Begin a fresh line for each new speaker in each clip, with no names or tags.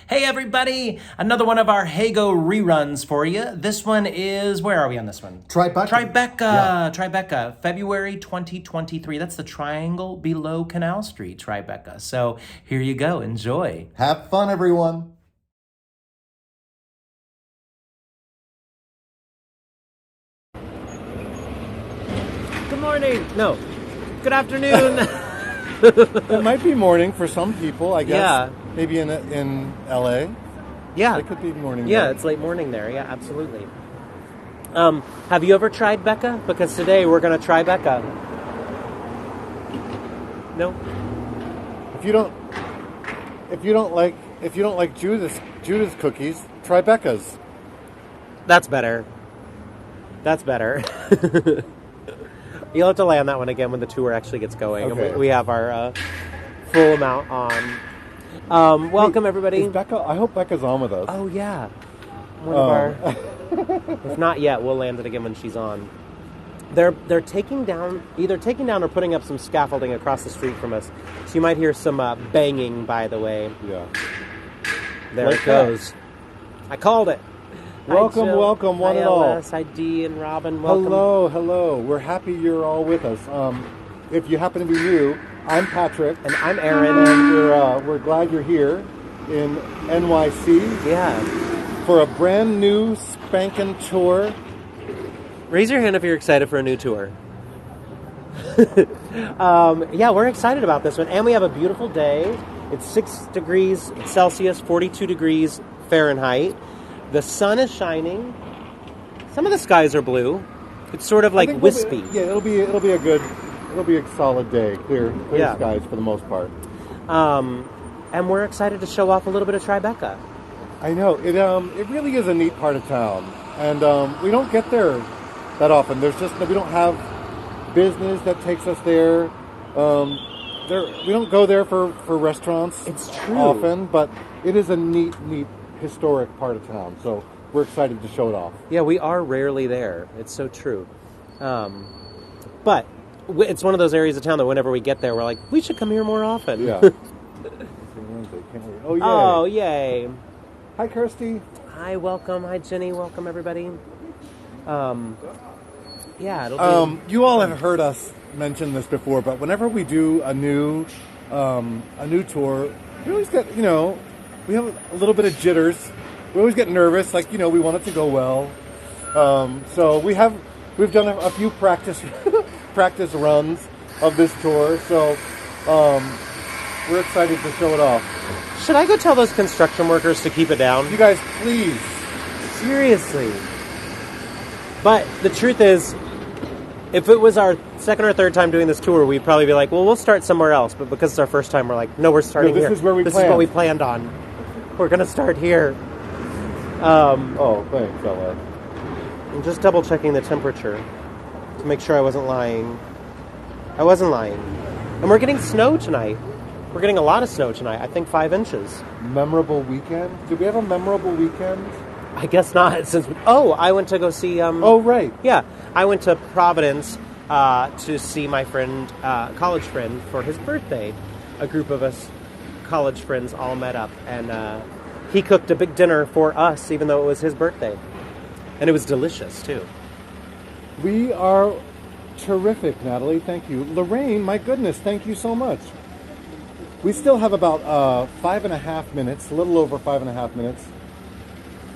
Hey everybody! Another one of our Heygo reruns for you. This one is, where are we on this one?
Tribeca. Yeah.
Tribeca, February 2023. That's the triangle below Canal Street, Tribeca. So here you go, enjoy.
Have fun, everyone.
Good morning! No, good afternoon!
It might be morning for some people, I guess.
Yeah.
Maybe in LA.
Yeah.
It could be morning.
Yeah,
there.
it's late morning there. Yeah, absolutely. Have you ever tried Becca? Because today we're going to try Becca. No?
If you don't like Judith's cookies, try Becca's.
That's better. That's better. You'll have to lay on that one again when the tour actually gets going.
Okay.
And we have our full amount on. Welcome, everybody.
Is Becca? I hope Becca's on with us.
Oh, yeah. One of our... If not yet, we'll land it again when she's on. They're either taking down or putting up some scaffolding across the street from us. So you might hear some banging, by the way.
Yeah.
There
Like
it goes. I called it.
Welcome,
Hi, Jill.
welcome, one
Hi,
and all.
LS, hi, Dee and Robin. Welcome.
Hello. We're happy you're all with us. If you happen to be new, I'm Patrick.
And I'm Aaron.
And we're glad you're here in NYC.
Yeah.
For a brand new spanking tour.
Raise your hand if you're excited for a new tour. Yeah, we're excited about this one. And we have a beautiful day. It's 6 degrees Celsius, 42 degrees Fahrenheit. The sun is shining. Some of the skies are blue. It's sort of like wispy.
It'll be a solid day. Clear
Yeah.
skies for the most part.
And we're excited to show off a little bit of Tribeca.
I know it really is a neat part of town, and we don't get there that often. We don't have business that takes us there. We don't go there for restaurants.
It's true.
Often, but it is a neat historic part of town. So we're excited to show it off.
Yeah, we are rarely there. It's so true. But it's one of those areas of town that whenever we get there, we're like, we should come here more often.
Yeah. Oh, yay.
Oh, yay.
Hi, Kirsty.
Hi, welcome. Hi, Jenny. Welcome, everybody. Yeah, it'll be...
You all have heard us mention this before, but whenever we do a new tour, we always get, we have a little bit of jitters. We always get nervous, like, we want it to go well. So we've done a few practice runs of this tour, so we're excited to show it off.
Should I go tell those construction workers to keep it down?
You guys, please.
Seriously. But the truth is, if it was our second or third time doing this tour, we'd probably be like, well, we'll start somewhere else. But because it's our first time, we're like, no, we're starting here.
This is where we
This
planned.
is what we planned on. We're going to start here.
Thanks, Ella.
I'm just double checking the temperature to make sure I wasn't lying. I wasn't lying. And we're getting snow tonight. We're getting a lot of snow tonight. I think 5 inches.
Memorable weekend? Did we have a memorable weekend?
I guess not. I went to go see...
Oh, right.
Yeah. I went to Providence to see my friend, college friend, for his birthday. A group of us college friends all met up. And he cooked a big dinner for us, even though it was his birthday. And it was delicious, too.
We are terrific, Natalie. Thank you. Lorraine, my goodness, thank you so much. We still have about 5.5 minutes, a little over 5.5 minutes.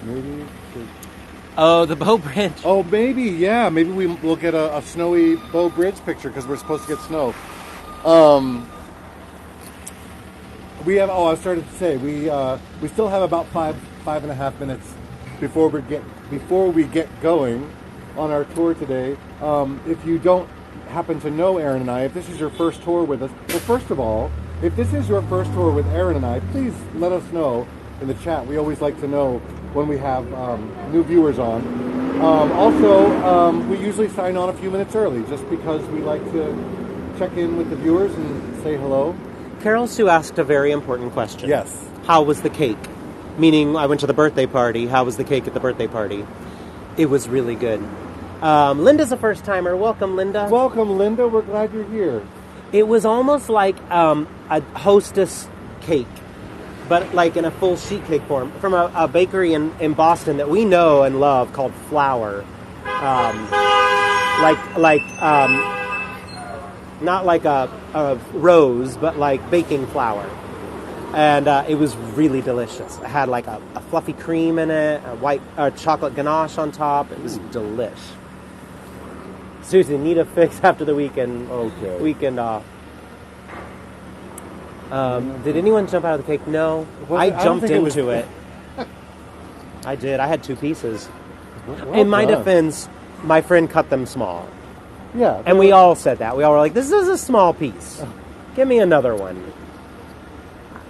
Maybe.
Oh, the Bow Bridge.
Oh, maybe, yeah. Maybe we'll get a snowy Bow Bridge picture because we're supposed to get snow. We have. Oh, I started to say we still have about 5.5 minutes before we get going on our tour today. If you don't happen to know Aaron and I, if this is your first tour with us, well, first of all, if this is your first tour with Aaron and I, please let us know in the chat. We always like to know when we have new viewers on. Also, we usually sign on a few minutes early just because we like to check in with the viewers and say hello.
Carol Sue asked a very important question.
Yes.
How was the cake? Meaning, I went to the birthday party. How was the cake at the birthday party? It was really good. Linda's a first-timer. Welcome, Linda.
Welcome, Linda. We're glad you're here.
It was almost like a hostess cake. but like in a full sheet cake form from a bakery in Boston that we know and love called Flour. Not like a rose, but like baking flour. And it was really delicious. It had like a fluffy cream in it, a white chocolate ganache on top. It was delish. Seriously, need a fix after the weekend.
Okay.
Weekend off. Did anyone jump out of the cake? No. I jumped into it. I did. I had 2 pieces.
Well
in my
done.
defense, my friend cut them small.
Yeah.
And we all said that. We all were like, this is a small piece. Give me another one.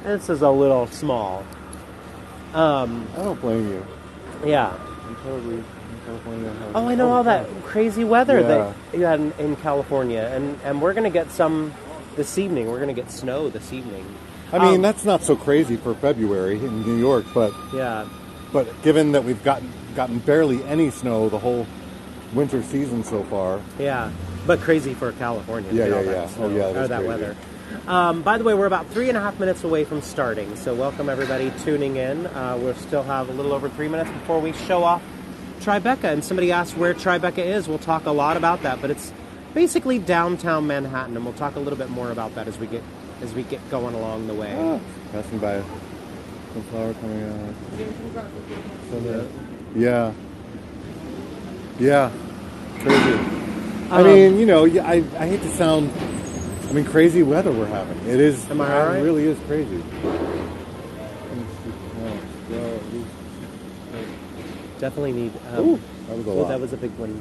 This is a little small.
I don't blame you.
Yeah.
I'm totally California.
Oh, I know all that crazy weather
Yeah.
that you had in California. And we're going to get some this evening. We're going to get snow this evening.
I mean, that's not so crazy for February in New York, but
Yeah.
but given that we've gotten barely any snow the whole winter season so far.
Yeah. But crazy for California. to
Yeah,
get all
yeah,
that
yeah.
snow,
Oh, yeah,
or
that's
that
crazy.
weather. By the way, we're about 3.5 minutes away from starting, so welcome everybody tuning in. We'll still have a little over 3 minutes before we show off Tribeca. And somebody asked where Tribeca is. We'll talk a lot about that, but it's basically downtown Manhattan, and we'll talk a little bit more about that as we get going along the way.
Ah, passing by some flower coming out. So, yeah. Yeah. Crazy. I mean, you know, I hate to sound. I mean, crazy weather we're having. It is.
Am I all right?
It really is crazy.
Definitely need.
Ooh, that was a lot.
That was a big one.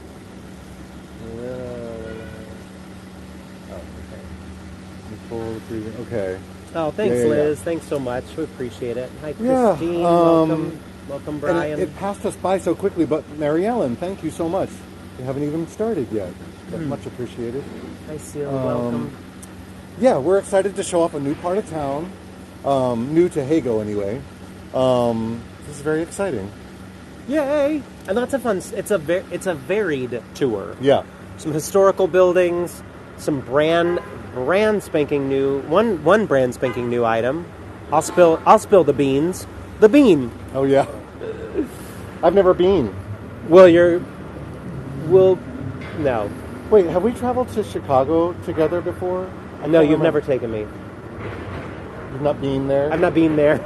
Okay.
Oh, thanks,
Yeah, yeah,
Liz. Thanks so much. We appreciate it. Hi,
Yeah,
Christine. Welcome,
And
Brian.
it passed us by so quickly, but Mary Ellen, thank you so much. We haven't even started yet. But much appreciated.
Hi, Seal. Welcome.
Yeah, we're excited to show off a new part of town. New to Heygo, anyway. This is very exciting.
Yay! And that's a fun. It's a varied tour.
Yeah.
Some historical buildings, some brand spanking new one brand spanking new item. I'll spill the beans. The bean.
Oh, yeah. I've never been.
No.
Wait, have we traveled to Chicago together before?
No, you've never taken me.
You've not been there?
I've not been there.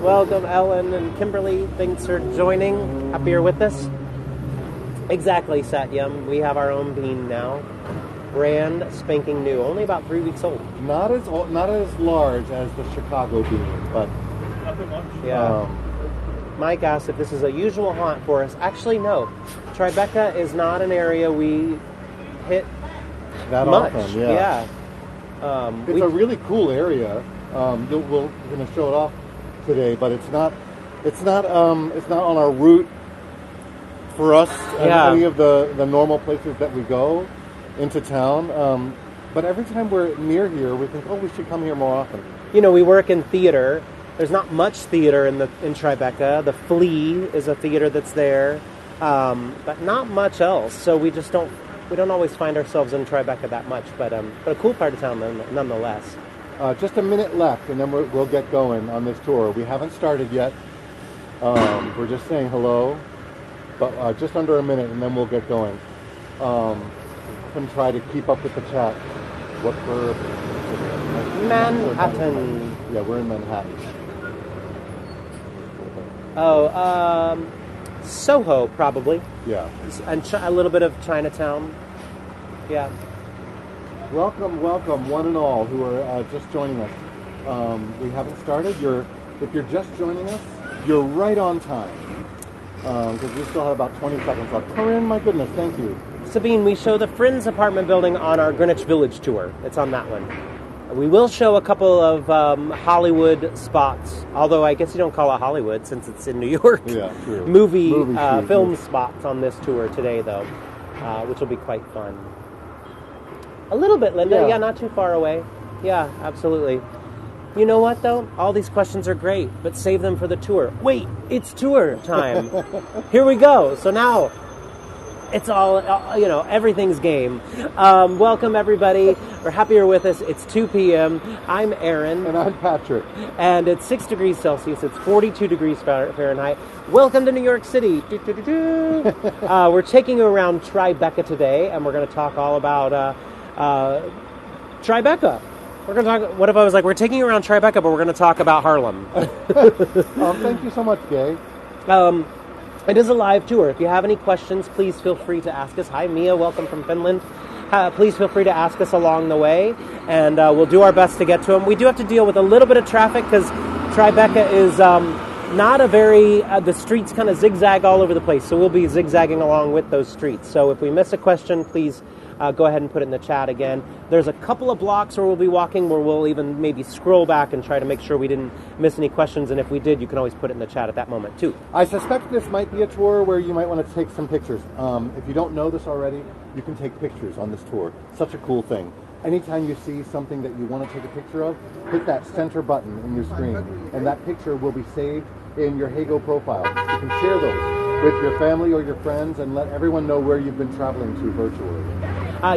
Welcome, Ellen and Kimberly. Thanks for joining. Happy you're with us. Exactly, Satyam. We have our own bean now. Brand spanking new. Only about 3 weeks old.
Not as large as the Chicago bean, but
Yeah. Mike asked if this is a usual haunt for us. Actually, no. Tribeca is not an area we hit
that
much.
often. Yeah. It's a really cool area. We're going to show it off today, but it's not on our route for us. Any of the normal places that we go into town. But every time we're near here, we think, oh, we should come here more often.
You know, we work in theater. There's not much theater in Tribeca. The Flea is a theater that's there, but not much else. So we don't always find ourselves in Tribeca that much. But a cool part of town nonetheless.
Just a minute left, and then we'll get going on this tour. We haven't started yet. We're just saying hello, but just under a minute, and then we'll get going. And try to keep up with the chat. What for?
Manhattan.
Yeah, we're in Manhattan.
Oh, Soho probably,
Yeah.
and a little bit of Chinatown. Yeah.
Welcome, one and all who are just joining us. We haven't started. If you're just joining us, you're right on time because we still have about 20 seconds left. Corinne, my goodness, thank you.
Sabine, we show the Friends apartment building on our Greenwich Village tour. It's on that one. We will show a couple of Hollywood spots, although I guess you don't call it Hollywood since it's in New York.
Yeah, true.
Movie
shoot,
film
yeah.
spots on this tour today, though, which will be quite fun. A little bit, Linda. Yeah, not too far away. Yeah, absolutely. You know what, though? All these questions are great, but save them for the tour. Wait, it's tour time. Here we go. So now, It's all, everything's game. Welcome, everybody. We're happy you're with us. It's 2 p.m. I'm Aaron.
And I'm Patrick.
And it's 6 degrees Celsius. It's 42 degrees Fahrenheit. Welcome to New York City. We're taking you around Tribeca today, and we're going to talk all about Tribeca. We're going to talk, what if I was like, we're taking you around Tribeca, but we're going to talk about Harlem.
Thank you so much, Gay.
It is a live tour. If you have any questions, please feel free to ask us. Hi, Mia. Welcome from Finland. Please feel free to ask us along the way, and we'll do our best to get to them. We do have to deal with a little bit of traffic because Tribeca is not a very... the streets kind of zigzag all over the place, so we'll be zigzagging along with those streets. So if we miss a question, please go ahead and put it in the chat again. There's a couple of blocks where we'll be walking where we'll even maybe scroll back and try to make sure we didn't miss any questions, and if we did, you can always put it in the chat at that moment too.
I suspect this might be a tour where you might want to take some pictures. If you don't know this already, you can take pictures on this tour. Such a cool thing. Anytime you see something that you want to take a picture of, hit that center button in your screen, and that picture will be saved in your Heygo profile. You can share those with your family or your friends and let everyone know where you've been traveling to virtually.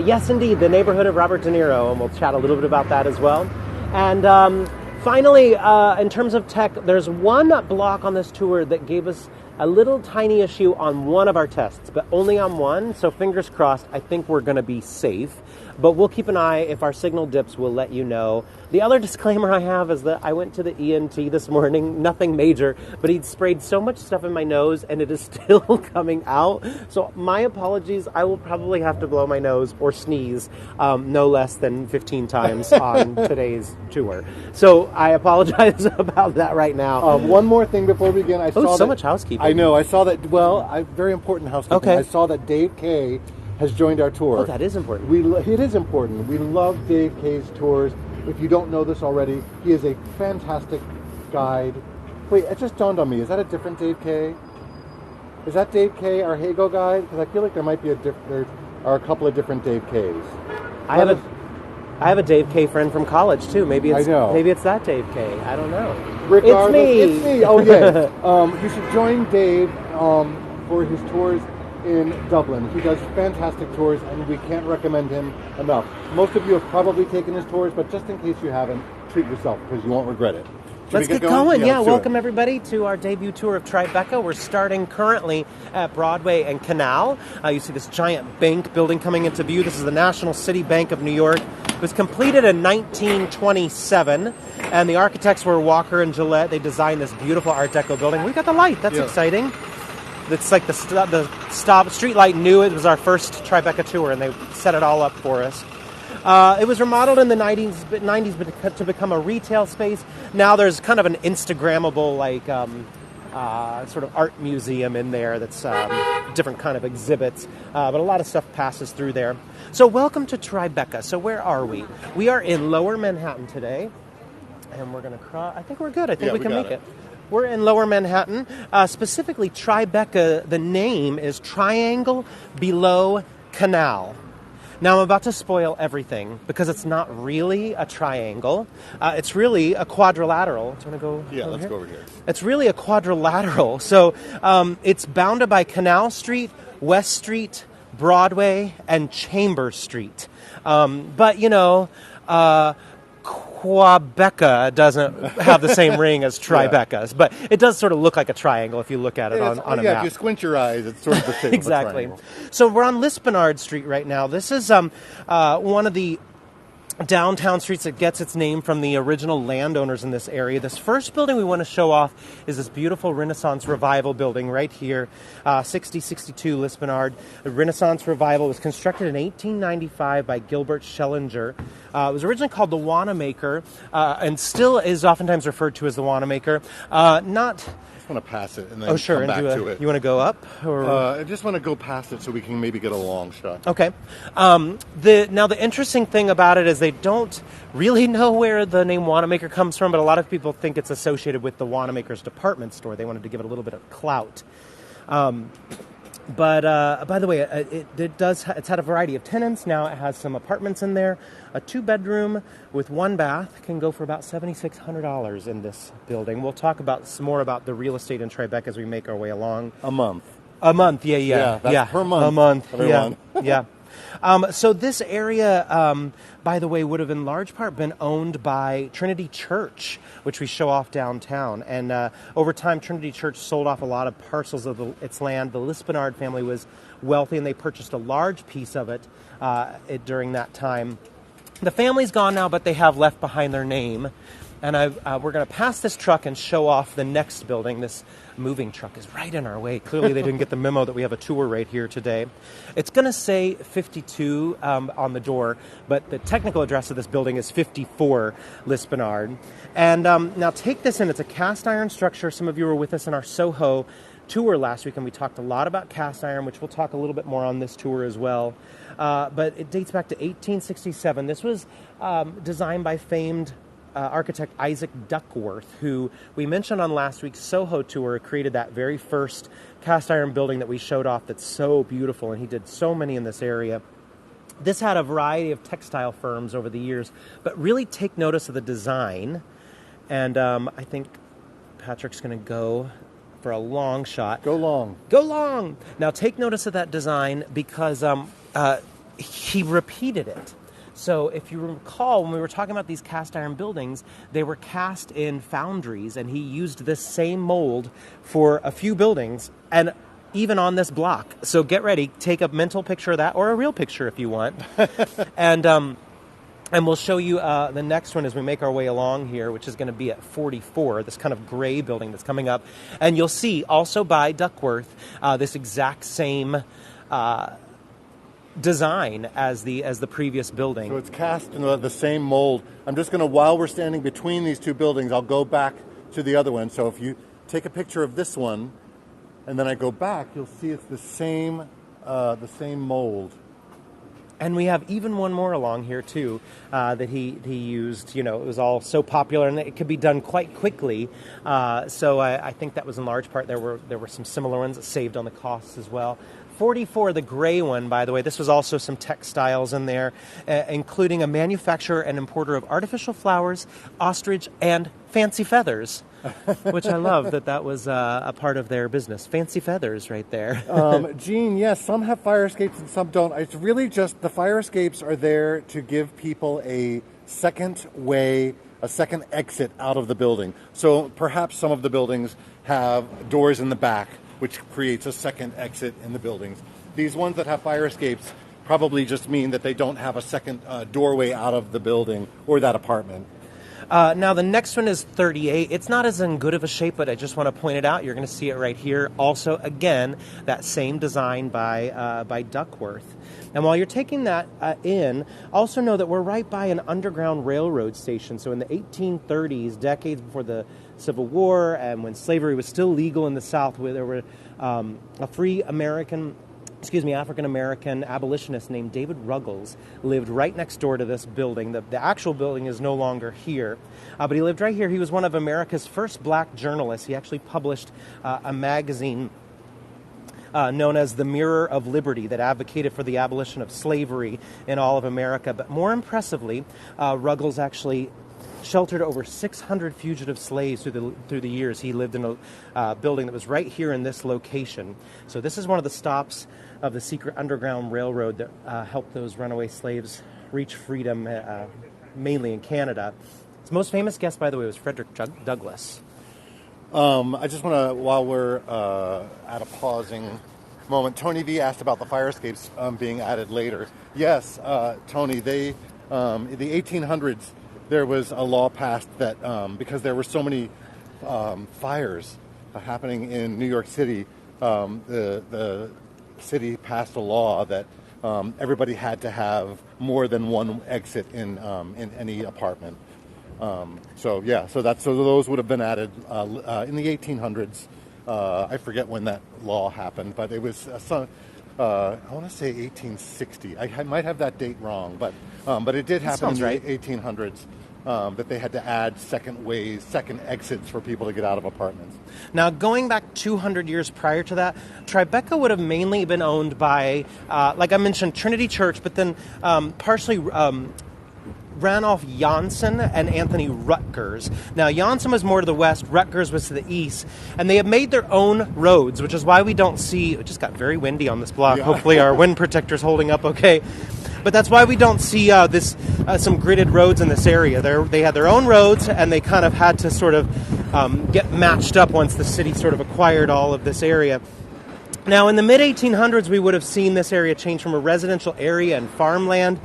Yes, indeed, the neighborhood of Robert De Niro, and we'll chat a little bit about that as well. And finally, in terms of tech, there's one block on this tour that gave us a little tiny issue on one of our tests, but only on one, so fingers crossed, I think we're going to be safe. But we'll keep an eye. If our signal dips, we'll let you know. The other disclaimer I have is that I went to the ENT this morning, nothing major, but he'd sprayed so much stuff in my nose and it is still coming out. So my apologies. I will probably have to blow my nose or sneeze no less than 15 times on today's tour. So I apologize about that right now.
One more thing before we begin. I saw
so much housekeeping.
I know. I saw that. Well, very important housekeeping.
Okay.
I saw that Dave K has joined our tour.
Oh, that is important.
It is important. We love Dave K's tours. If you don't know this already, he is a fantastic guide. Wait, it just dawned on me. Is that a different Dave K? Is that Dave K our Heygo guide? Because I feel like there might be there are a couple of different Dave Ks.
I have a Dave K friend from college too. Maybe it's that Dave K. I don't know.
Regardless,
it's me.
Oh yeah. You should join Dave for his tours in Dublin. He does fantastic tours, and we can't recommend him enough. Most of you have probably taken his tours, but just in case you haven't, treat yourself because you won't regret it.
Let's get going. Yeah, welcome everybody to our debut tour of Tribeca. We're starting currently at Broadway and Canal. You see this giant bank building coming into view. This is the National City Bank of New York. It was completed in 1927, and the architects were Walker and Gillette. They designed this beautiful Art Deco building. We got the light. That's exciting. It's like the street light knew it was our first Tribeca tour, and they set it all up for us. It was remodeled in the 90s to become a retail space. Now there's kind of an Instagrammable, sort of art museum in there that's different kind of exhibits. But a lot of stuff passes through there. So welcome to Tribeca. So where are we? We are in Lower Manhattan today, and we're going to cross. I think we're good. I think we can make it. We're in Lower Manhattan, specifically Tribeca. The name is Triangle Below Canal. Now, I'm about to spoil everything because it's not really a triangle. It's really a quadrilateral. Do you want to go?
Yeah, let's go over here.
It's really a quadrilateral. So it's bounded by Canal Street, West Street, Broadway, and Chambers Street. But, Quebeca doesn't have the same ring as Tribeca's, but it does sort of look like a triangle if you look at it on a map.
Yeah, if you squint your eyes, it's sort of the shape
exactly.
of a triangle.
So we're on Lispenard Street right now. This is one of the downtown streets that gets its name from the original landowners in this area. This first building we want to show off is this beautiful Renaissance Revival building right here, 6062 Lispenard. The Renaissance Revival was constructed in 1895 by Gilbert Schellinger. It was originally called the Wanamaker, and still is oftentimes referred to as the Wanamaker.
I want to pass it and then come back to it.
You want to go up? Or?
I just want to go past it so we can maybe get a long shot.
Okay. Now, the interesting thing about it is they don't really know where the name Wanamaker comes from, but a lot of people think it's associated with the Wanamaker's department store. They wanted to give it a little bit of clout. But by the way, it's had a variety of tenants. Now it has some apartments in there. A 2-bedroom with 1 bath can go for about $7,600 in this building. We'll talk about some more about the real estate in Tribeca as we make our way along.
A month.
A month, yeah.
That's per month.
A month,
everyone.
yeah. So this area, by the way, would have in large part been owned by Trinity Church, which we show off downtown. And over time, Trinity Church sold off a lot of parcels of its land. The Lispenard family was wealthy, and they purchased a large piece of it during that time. The family's gone now, but they have left behind their name. And we're going to pass this truck and show off the next building. This moving truck is right in our way. Clearly, they didn't get the memo that we have a tour right here today. It's going to say 52 on the door, but the technical address of this building is 54 Lispenard. And now take this in. It's a cast iron structure. Some of you were with us in our Soho tour last week, and we talked a lot about cast iron, which we'll talk a little bit more on this tour as well. But it dates back to 1867. This was designed by famed architect Isaac Duckworth, who we mentioned on last week's Soho tour, created that very first cast iron building that we showed off that's so beautiful, and he did so many in this area. This had a variety of textile firms over the years, but really take notice of the design, and I think Patrick's going to go for a long shot.
Go long.
Go long! Now take notice of that design because he repeated it. So if you recall, when we were talking about these cast iron buildings, they were cast in foundries, and he used this same mold for a few buildings, and even on this block. So get ready, take a mental picture of that, or a real picture if you want. And we'll show you the next one as we make our way along here, which is going to be at 44, this kind of gray building that's coming up. And you'll see, also by Duckworth, this exact same design as the previous building.
So it's cast in the same mold. I'm just going to, while we're standing between these two buildings, I'll go back to the other one. So if you take a picture of this one, and then I go back, you'll see it's the same mold.
And we have even one more along here, too, that he used. You know, it was all so popular, and it could be done quite quickly. So I think that was in large part, there were some similar ones that saved on the costs as well. 44, the gray one, by the way, this was also some textiles in there, including a manufacturer and importer of artificial flowers, ostrich, and fancy feathers, which I love that was a part of their business. Fancy feathers right there.
Gene, yes, some have fire escapes and some don't. It's really just the fire escapes are there to give people a second way, a second exit out of the building. So perhaps some of the buildings have doors in the back, which creates a second exit in the buildings. These ones that have fire escapes probably just mean that they don't have a second doorway out of the building or that apartment.
Now, the next one is 38. It's not as in good of a shape, but I just want to point it out. You're going to see it right here. Also, again, that same design by Duckworth. And while you're taking that in, also know that we're right by an underground railroad station. So in the 1830s, decades before the Civil War, and when slavery was still legal in the South, where there were a free African-American abolitionist named David Ruggles lived right next door to this building. The actual building is no longer here, but he lived right here. He was one of America's first black journalists. He actually published a magazine known as the Mirror of Liberty that advocated for the abolition of slavery in all of America. But more impressively, Ruggles actually sheltered over 600 fugitive slaves through the years. He lived in a building that was right here in this location. So this is one of the stops of the secret underground railroad that helped those runaway slaves reach freedom, mainly in Canada. His most famous guest, by the way, was Frederick Douglass.
I just want to, while we're at a pausing moment, Tony V asked about the fire escapes being added later. Yes, Tony, in the 1800s, there was a law passed that because there were so many fires happening in New York City, the city passed a law that everybody had to have more than one exit in any apartment. So those would have been added in the 1800s. I forget when that law happened, but it was I want to say 1860. I might have that date wrong, but it did happen in the 1800s. That they had to add second exits for people to get out of apartments.
Now, going back 200 years prior to that, Tribeca would have mainly been owned by, like I mentioned, Trinity Church, but then partially Ranulph Janssen and Anthony Rutgers. Now, Janssen was more to the west, Rutgers was to the east, and they have made their own roads, which is why we don't see... It just got very windy on this block. Yeah. Hopefully our wind protector's holding up okay. But that's why we don't see some gridded roads in this area. They had their own roads, and they kind of had to sort of get matched up once the city sort of acquired all of this area. Now, in the mid-1800s, we would have seen this area change from a residential area and farmland,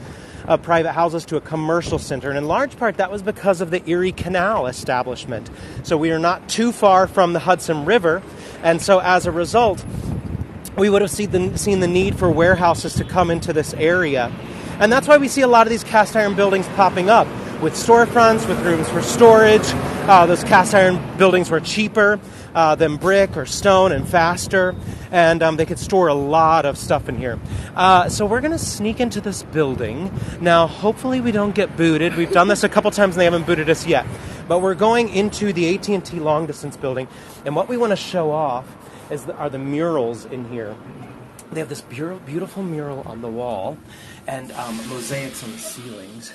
private houses, to a commercial center. And in large part, that was because of the Erie Canal establishment. So we are not too far from the Hudson River. And so as a result, we would have seen the need for warehouses to come into this area. And that's why we see a lot of these cast iron buildings popping up, with storefronts, with rooms for storage. Those cast iron buildings were cheaper than brick or stone and faster, and they could store a lot of stuff in here. So we're going to sneak into this building. Now, hopefully we don't get booted. We've done this a couple times and they haven't booted us yet. But we're going into the AT&T long distance building, and what we want to show off are the murals in here. They have this beautiful mural on the wall and mosaics on the ceilings.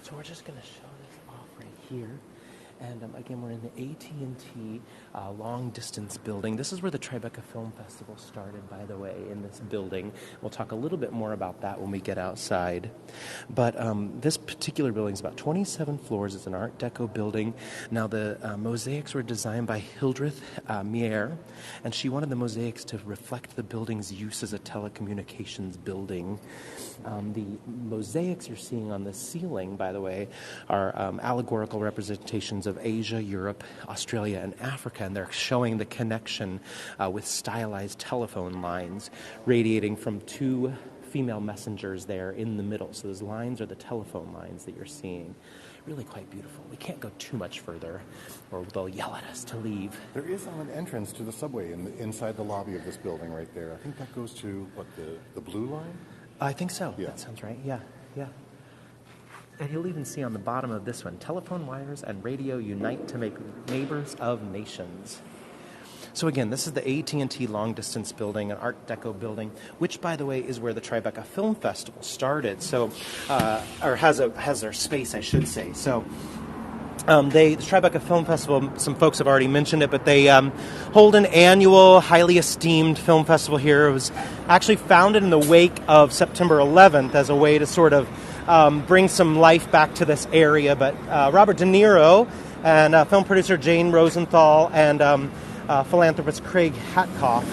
So we're just going to show this off right here. And again, we're in the AT&T long-distance building. This is where the Tribeca Film Festival started, by the way, in this building. We'll talk a little bit more about that when we get outside. But this particular building is about 27 floors. It's an Art Deco building. Now, the mosaics were designed by Hildreth Mier, and she wanted the mosaics to reflect the building's use as a telecommunications building. The mosaics you're seeing on the ceiling, by the way, are allegorical representations of Asia, Europe, Australia, and Africa, and they're showing the connection with stylized telephone lines radiating from two female messengers there in the middle. So those lines are the telephone lines that you're seeing. Really quite beautiful. We can't go too much further, or they'll yell at us to leave.
There is an entrance to the subway inside the lobby of this building right there. I think that goes to, the blue line?
I think so.
Yeah.
That sounds right. Yeah. And you'll even see on the bottom of this one, telephone wires and radio unite to make neighbors of nations. So again, this is the AT&T long-distance building, an Art Deco building, which, by the way, is where the Tribeca Film Festival started. So, or has their space, I should say. So, the Tribeca Film Festival, some folks have already mentioned it, but they hold an annual, highly esteemed film festival here. It was actually founded in the wake of September 11th as a way to sort of bring some life back to this area. But Robert De Niro and film producer Jane Rosenthal and philanthropist Craig Hatkoff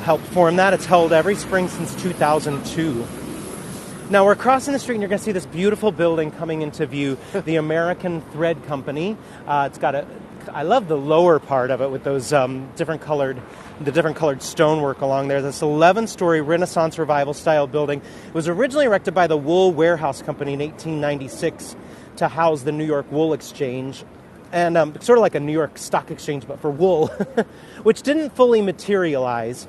helped form that. It's held every spring since 2002. Now we're crossing the street and you're going to see this beautiful building coming into view, the American Thread Company. It's got I love the lower part of it with those different colored stonework along there. This 11-story Renaissance Revival style building. It was originally erected by the Wool Warehouse Company in 1896 to house the New York Wool Exchange. And sort of like a New York Stock Exchange, but for wool, which didn't fully materialize.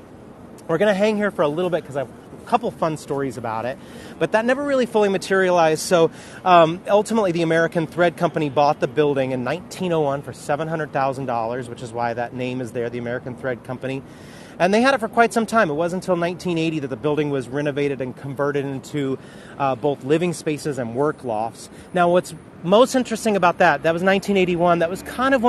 We're going to hang here for a little bit because I have a couple fun stories about it, but that never really fully materialized. So ultimately, the American Thread Company bought the building in 1901 for $700,000, which is why that name is there, the American Thread Company. And they had it for quite some time. It wasn't until 1980 that the building was renovated and converted into both living spaces and work lofts. Now, what's most interesting about that was 1981. That was kind of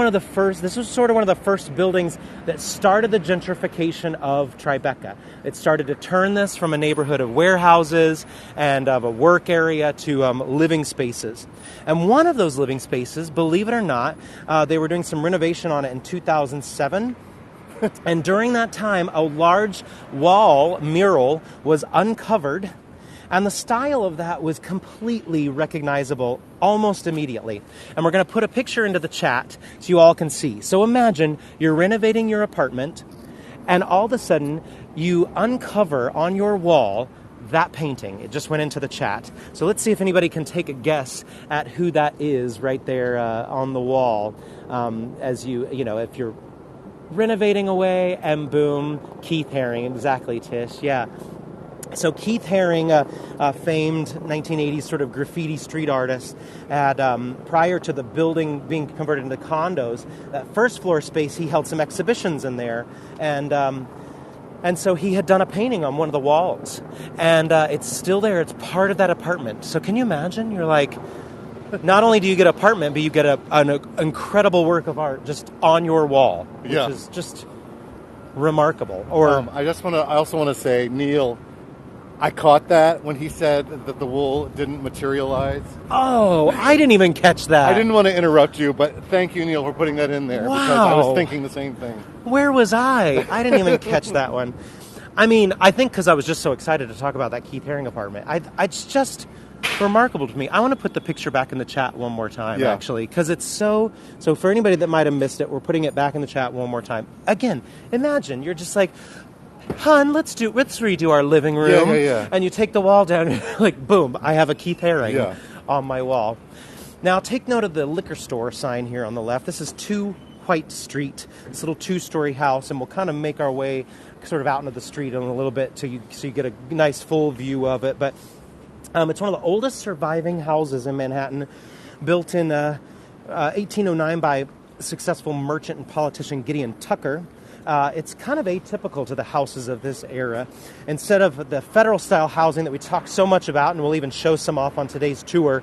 this was sort of one of the first buildings that started the gentrification of Tribeca. It started to turn this from a neighborhood of warehouses and of a work area to living spaces. And one of those living spaces, believe it or not, they were doing some renovation on it in 2007. And during that time, a large wall mural was uncovered, and the style of that was completely recognizable almost immediately. And we're going to put a picture into the chat so you all can see. So imagine you're renovating your apartment, and all of a sudden you uncover on your wall that painting. It just went into the chat. So let's see if anybody can take a guess at who that is right there on the wall. If you're renovating away, and boom, Keith Haring. Exactly, Tish. Yeah. So Keith Haring, a famed 1980s sort of graffiti street artist, had prior to the building being converted into condos, that first floor space, he held some exhibitions in there, and so he had done a painting on one of the walls, and it's still there. It's part of that apartment. So can you imagine? You're like, not only do you get an apartment, but you get an incredible work of art just on your wall, which is just remarkable. Or
I also want to say, Neil, I caught that when he said that the wool didn't materialize.
Oh, I didn't even catch that.
I didn't want to interrupt you, but thank you, Neil, for putting that in there because I was thinking the same thing.
Where was I? I didn't even catch that one. I mean, I think because I was just so excited to talk about that Keith Haring apartment. It's just remarkable to me. I want to put the picture back in the chat one more time, actually, because it's so for anybody that might have missed it, we're putting it back in the chat one more time. Again, imagine you're just like, "Hun, let's redo our living room."
Yeah.
And you take the wall down and like, boom, I have a Keith Haring on my wall. Now, take note of the liquor store sign here on the left. This is 2 White Street, this little 2-story house, and we'll kind of make our way sort of out into the street in a little bit so you get a nice full view of it. But it's one of the oldest surviving houses in Manhattan, built in 1809 by successful merchant and politician Gideon Tucker. It's kind of atypical to the houses of this era. Instead of the federal-style housing that we talk so much about, and we'll even show some off on today's tour,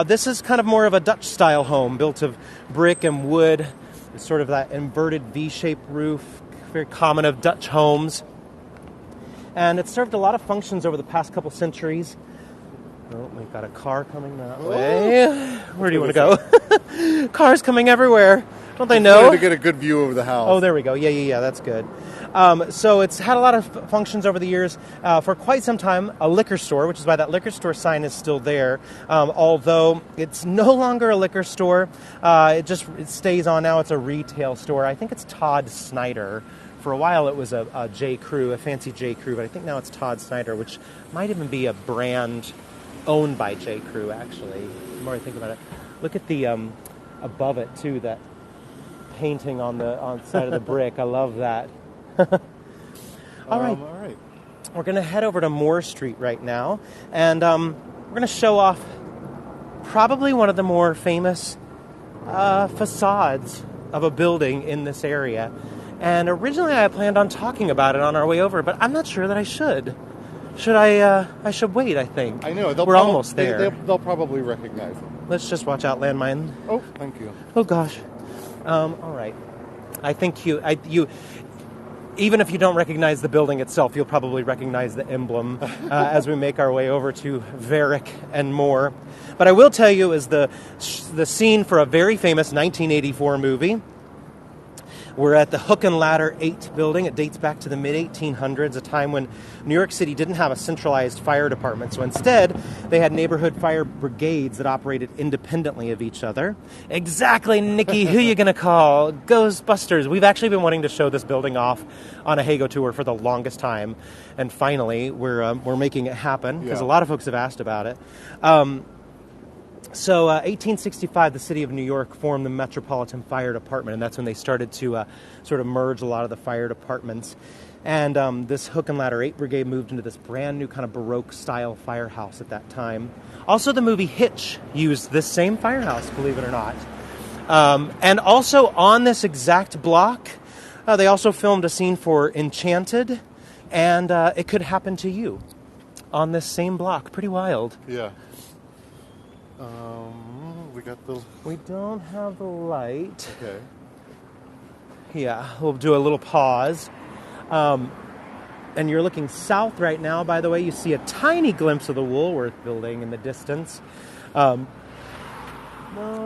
this is kind of more of a Dutch-style home, built of brick and wood. It's sort of that inverted V-shaped roof, very common of Dutch homes. And it's served a lot of functions over the past couple centuries. Oh, we've got a car coming that way. Where do you want to go? Cars coming everywhere. Don't they know?
To get a good view of the house.
Oh, there we go. Yeah, that's good. So it's had a lot of functions over the years. For quite some time, a liquor store, which is why that liquor store sign is still there. Although it's no longer a liquor store. It stays on now. It's a retail store. I think it's Todd Snyder. For a while, it was a J. Crew, a fancy J. Crew, but I think now it's Todd Snyder, which might even be a brand owned by J. Crew, actually. The more I think about it. Look at the above it, too, that painting on the side of the brick. I love that. All right. We're going to head over to Moore Street right now, and we're going to show off probably one of the more famous facades of a building in this area. And originally I planned on talking about it on our way over, but I'm not sure that I should. Should I? I should wait, I think.
I know.
We're almost there.
They'll probably recognize it.
Let's just watch out, landmine.
Oh, thank you.
Oh, gosh. All right. I think you, even if you don't recognize the building itself, you'll probably recognize the emblem as we make our way over to Varick and Moore. But I will tell you is the scene for a very famous 1984 movie. We're at the Hook and Ladder 8 building. It dates back to the mid-1800s, a time when New York City didn't have a centralized fire department. So instead, they had neighborhood fire brigades that operated independently of each other. Exactly, Nikki. Who you going to call? Ghostbusters. We've actually been wanting to show this building off on a Heygo tour for the longest time. And finally, we're making it happen because a lot of folks have asked about it. So 1865, the city of New York formed the Metropolitan Fire Department, and that's when they started to sort of merge a lot of the fire departments. And this Hook and Ladder 8 Brigade moved into this brand new kind of Baroque-style firehouse at that time. Also, the movie Hitch used this same firehouse, believe it or not. And also on this exact block, they also filmed a scene for Enchanted, and It Could Happen to You on this same block. Pretty wild.
Yeah.
We don't have the light.
Okay.
Yeah, we'll do a little pause. And you're looking south right now, by the way. You see a tiny glimpse of the Woolworth building in the distance. A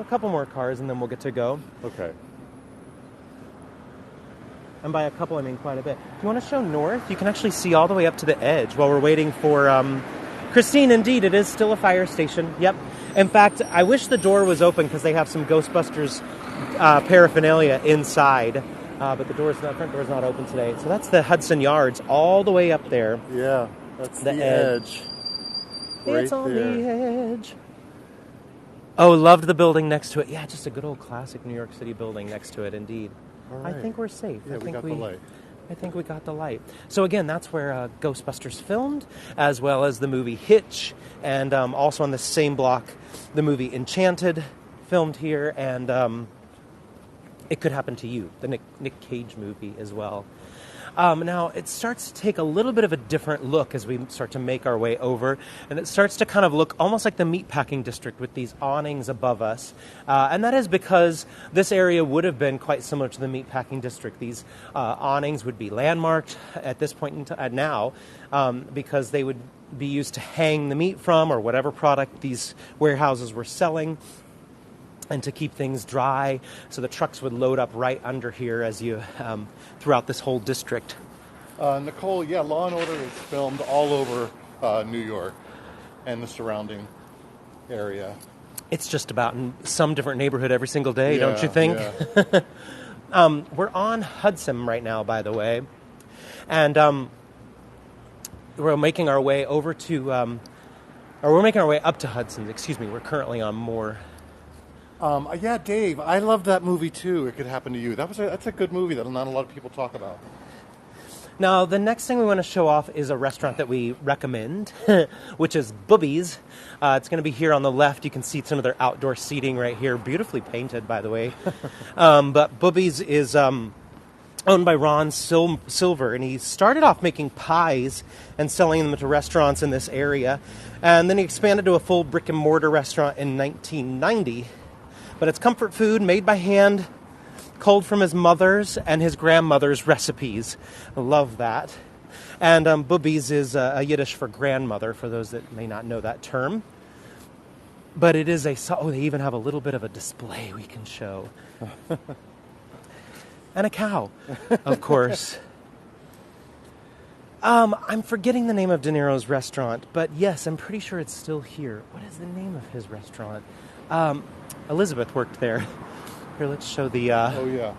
couple more cars and then we'll get to go.
Okay.
And by a couple, I mean quite a bit. If you want to show north, you can actually see all the way up to the edge while we're waiting for... Christine, indeed, it is still a fire station. Yep. In fact, I wish the door was open because they have some Ghostbusters paraphernalia inside. But the front door's not open today. So that's the Hudson Yards all the way up there.
Yeah, that's the edge.
It's on the edge. Oh, loved the building next to it. Yeah, just a good old classic New York City building next to it, indeed. Right. I think we're safe.
Yeah, we got the light.
I think we got the light. So again, that's where Ghostbusters filmed, as well as the movie Hitch, and also on the same block, the movie Enchanted filmed here, and It Could Happen to You, the Nick Cage movie as well. Now, it starts to take a little bit of a different look as we start to make our way over, and it starts to kind of look almost like the meatpacking district with these awnings above us. And that is because this area would have been quite similar to the meatpacking district. These awnings would be landmarked at this point now because they would be used to hang the meat from or whatever product these warehouses were selling, and to keep things dry, so the trucks would load up right under here as you throughout this whole district.
Nicole, yeah, Law and Order is filmed all over New York and the surrounding area.
It's just about in some different neighborhood every single day, don't you think?
Yeah.
We're on Hudson right now, by the way, and we're making our way over to, or we're making our way up to Hudson. Excuse me. We're currently on Moore.
Yeah, Dave, I love that movie too. It Could Happen to You. That's a good movie that not a lot of people talk about.
Now, the next thing we want to show off is a restaurant that we recommend, which is Boobies. It's going to be here on the left. You can see some of their outdoor seating right here, beautifully painted, by the way. But Boobies is owned by Ron Silver, and he started off making pies and selling them to restaurants in this area, and then he expanded to a full brick-and-mortar restaurant in 1990. But it's comfort food made by hand, culled from his mother's and his grandmother's recipes. I love that. And boobies is a Yiddish for grandmother, for those that may not know that term. But it is they even have a little bit of a display we can show. And a cow, of course. I'm forgetting the name of De Niro's restaurant, but yes, I'm pretty sure it's still here. What is the name of his restaurant? Elizabeth worked there. Here, let's show the...
oh, yeah.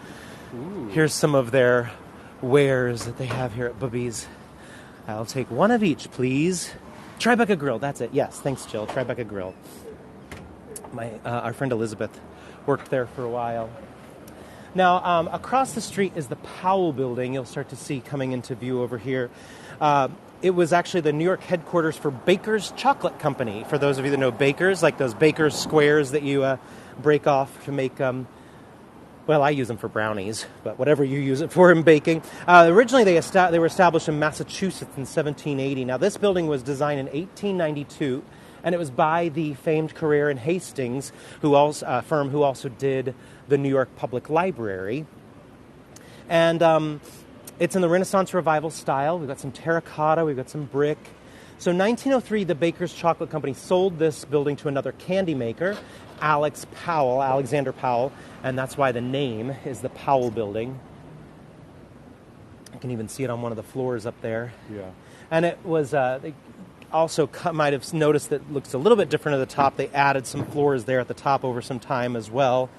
Ooh.
Here's some of their wares that they have here at Boobies. I'll take one of each, please. Tribeca Grill, that's it. Yes, thanks, Jill. Tribeca Grill. Our friend Elizabeth worked there for a while. Now, across the street is the Powell Building. You'll start to see coming into view over here. It was actually the New York headquarters for Baker's Chocolate Company. For those of you that know Baker's, like those Baker's squares that you break off to make, well, I use them for brownies, but whatever you use it for in baking. Originally, they were established in Massachusetts in 1780. Now, this building was designed in 1892, and it was by the famed Carrere and Hastings, firm who also did the New York Public Library. And it's in the Renaissance Revival style. We've got some terracotta, we've got some brick. So in 1903, the Baker's Chocolate Company sold this building to another candy maker, Alexander Powell, and that's why the name is the Powell Building. You can even see it on one of the floors up there.
Yeah.
And it was, they also might have noticed that it looks a little bit different at the top. They added some floors there at the top over some time as well.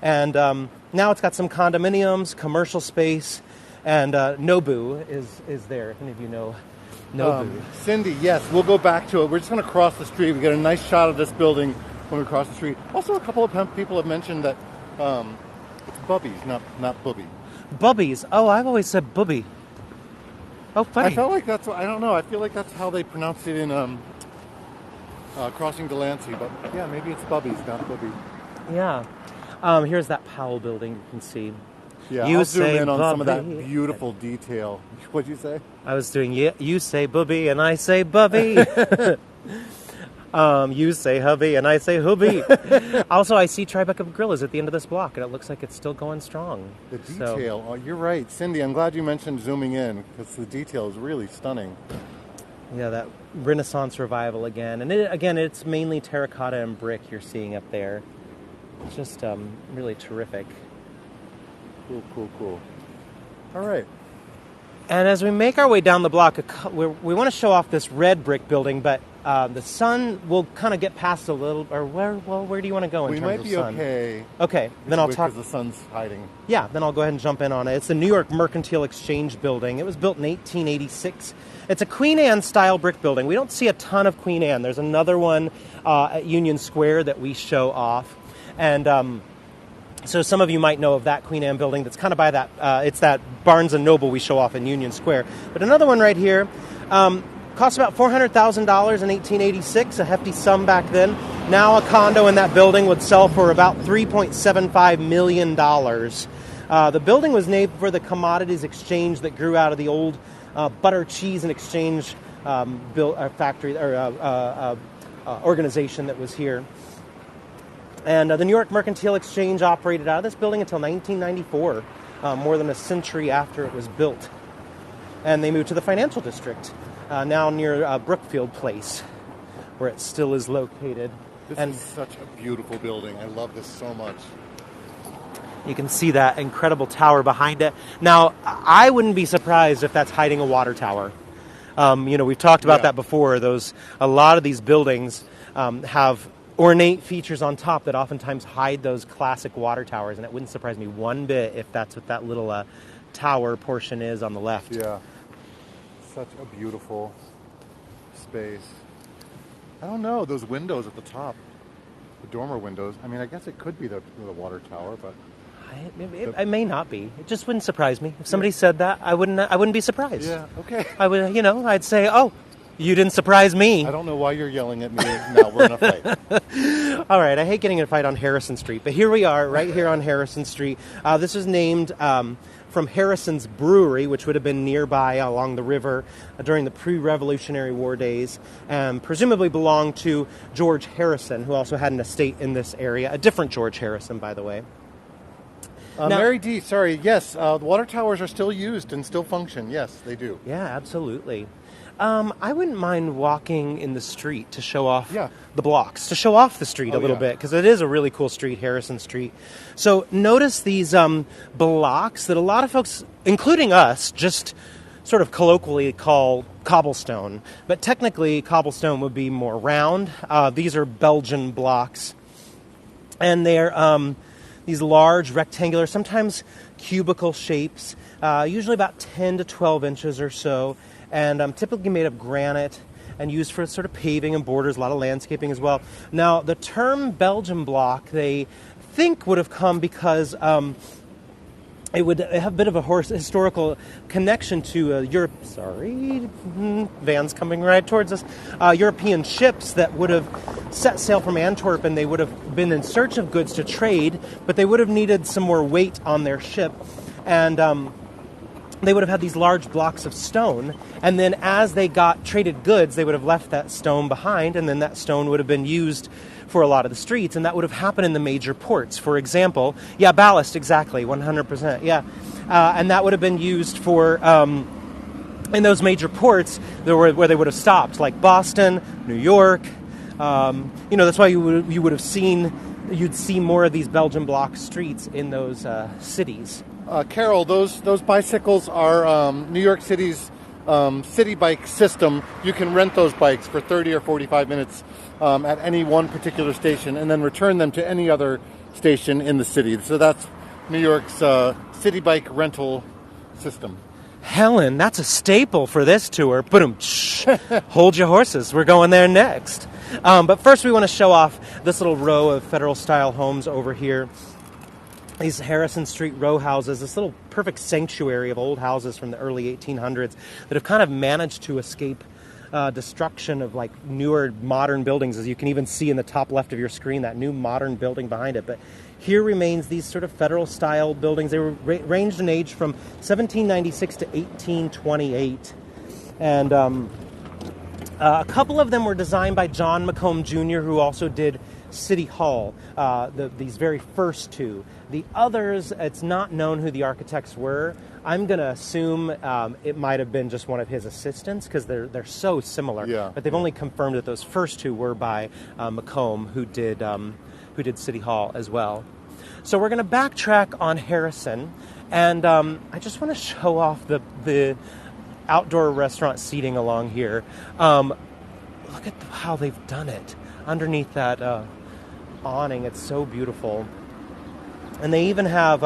And now it's got some condominiums, commercial space, and Nobu is there, if any of you know Nobu.
Cindy, yes, we'll go back to it. We're just going to cross the street. We get a nice shot of this building when we cross the street. Also, a couple of people have mentioned that it's Bubbies, not Booby.
Bubbies. Oh, I've always said Booby. Oh, funny.
I felt like that's what, I don't know. I feel like that's how they pronounce it in Crossing Delancey. But yeah, maybe it's Bubbies, not Booby.
Yeah. Here's that Powell Building you can see.
Yeah,
you
I'll zoom
say
in on
Bubby.
some of that beautiful detail. What'd you say?
I was doing, you say Booby and I say Bubby. You say hubby and I say hubby. Also, I see Tribeca Grill is at the end of this block, and it looks like it's still going strong.
The detail. Oh, you're right. Cindy, I'm glad you mentioned zooming in, because the detail is really stunning.
Yeah, that Renaissance revival again. And it's mainly terracotta and brick you're seeing up there. It's just really terrific.
Cool. All right.
And as we make our way down the block, we want to show off this red brick building, but the sun will kind of get past a little. Or where do you want to go in terms of sun?
We might be okay.
Okay, then I'll talk.
Because the sun's hiding.
Yeah, then I'll go ahead and jump in on it. It's the New York Mercantile Exchange Building. It was built in 1886. It's a Queen Anne style brick building. We don't see a ton of Queen Anne. There's another one at Union Square that we show off, and so some of you might know of that Queen Anne building that's kind of by that, it's that Barnes & Noble we show off in Union Square. But another one right here cost about $400,000 in 1886, a hefty sum back then. Now a condo in that building would sell for about $3.75 million. The building was named for the commodities exchange that grew out of the old butter, cheese, and exchange factory or organization that was here. And the New York Mercantile Exchange operated out of this building until 1994, more than a century after it was built. And they moved to the financial district, now near Brookfield Place, where it still is located.
This is such a beautiful building. I love this so much.
You can see that incredible tower behind it. Now, I wouldn't be surprised if that's hiding a water tower. We've talked about that before. A lot of these buildings have ornate features on top that oftentimes hide those classic water towers, and it wouldn't surprise me one bit if that's what that little tower portion is on the left.
Yeah. Such a beautiful space. I don't know, those windows at the top, the dormer windows. I mean, I guess it could be the water tower, but
it may not be. It just wouldn't surprise me if somebody said that. I wouldn't be surprised.
Yeah. Okay.
I would. I'd say, oh, you didn't surprise me.
I don't know why you're yelling at me now. We're in a fight.
All right. I hate getting in a fight on Harrison Street, but here we are, right here on Harrison Street. This is named from Harrison's Brewery, which would have been nearby along the river during the pre-Revolutionary War days, and presumably belonged to George Harrison, who also had an estate in this area. A different George Harrison, by the way.
Now, Mary D., sorry, yes, the water towers are still used and still function. Yes, they do.
Yeah, absolutely. I wouldn't mind walking in the street to show off the blocks, to show off the street a little bit, because it is a really cool street, Harrison Street. So notice these blocks that a lot of folks, including us, just sort of colloquially call cobblestone. But technically, cobblestone would be more round. These are Belgian blocks. And they're these large, rectangular, sometimes cubical shapes, usually about 10 to 12 inches or so, and typically made of granite and used for sort of paving and borders, a lot of landscaping as well. Now, the term Belgian block, they think would have come because it would have a bit of a historical connection to Europe. Sorry, van's coming right towards us. European ships that would have set sail from Antwerp, and they would have been in search of goods to trade, but they would have needed some more weight on their ship, and they would have had these large blocks of stone, and then as they got traded goods, they would have left that stone behind, and then that stone would have been used for a lot of the streets, and that would have happened in the major ports. For example, ballast, exactly, 100%, and that would have been used for, in those major ports where they would have stopped, like Boston, New York. That's why you'd see more of these Belgian block streets in those cities.
Carol, those bicycles are New York City's city bike system. You can rent those bikes for 30 or 45 minutes at any one particular station and then return them to any other station in the city. So that's New York's city bike rental system.
Helen, that's a staple for this tour. Hold your horses. We're going there next. But first we want to show off this little row of federal-style homes over here. These Harrison Street row houses, this little perfect sanctuary of old houses from the early 1800s that have kind of managed to escape destruction of like newer modern buildings, as you can even see in the top left of your screen, that new modern building behind it. But here remains these sort of federal-style buildings. They were ranged in age from 1796 to 1828. And a couple of them were designed by John McComb Jr., who also did City Hall, these very first two. The others, it's not known who the architects were. I'm going to assume it might have been just one of his assistants because they're so similar.
Yeah.
But they've only confirmed that those first two were by McComb, who did City Hall as well. So we're going to backtrack on Harrison, and I just want to show off the outdoor restaurant seating along here. Look at how they've done it underneath that awning. It's so beautiful. And they even have